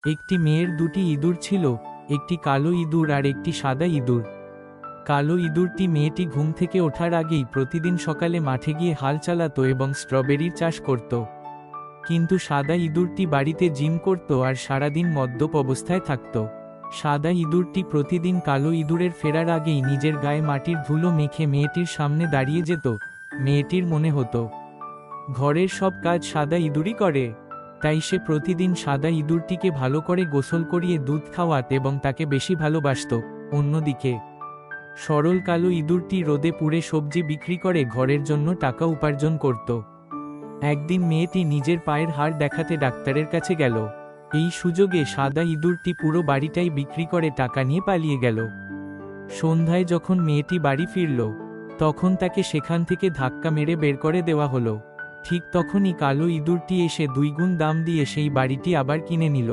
একটি মেয়ের দুটি ইঁদুর ছিল, একটি কালো ইঁদুর আর একটি সাদা ইঁদুর। কালো ইঁদুরটি মেয়েটি ঘুম থেকে ওঠার আগেই প্রতিদিন সকালে মাঠে গিয়ে হাল চালাতো এবং স্ট্রবেরির চাষ করত। কিন্তু সাদা ইঁদুরটি বাড়িতে জিম করত আর সারাদিন মদ্যপ অবস্থায় থাকত। সাদা ইঁদুরটি প্রতিদিন কালো ইঁদুরের ফেরার আগেই নিজের গায়ে মাটির ধুলো মেখে মেয়েটির সামনে দাঁড়িয়ে যেত। মেয়েটির মনে হতো ঘরের সব কাজ সাদা ইঁদুরই করে, তাই সে প্রতিদিন সাদা ইঁদুরটিকে ভালো করে গোসল করিয়ে দুধ খাওয়াত এবং তাকে বেশি ভালোবাসত। অন্যদিকে সরল কালো ইঁদুরটি রোদে পুড়ে সবজি বিক্রি করে ঘরের জন্য টাকা উপার্জন করত। একদিন মেয়েটি নিজের পায়ের হাড় দেখাতে ডাক্তারের কাছে গেল। এই সুযোগে সাদা ইঁদুরটি পুরো বাড়িটাই বিক্রি করে টাকা নিয়ে পালিয়ে গেল। সন্ধ্যায় যখন মেয়েটি বাড়ি ফিরল, তখন তাকে সেখান থেকে ধাক্কা মেরে বের করে দেওয়া হলো। ঠিক তখনই কালো ইঁদুরটি এসে দুইগুণ দাম দিয়ে সেই বাড়িটি আবার কিনে নিল।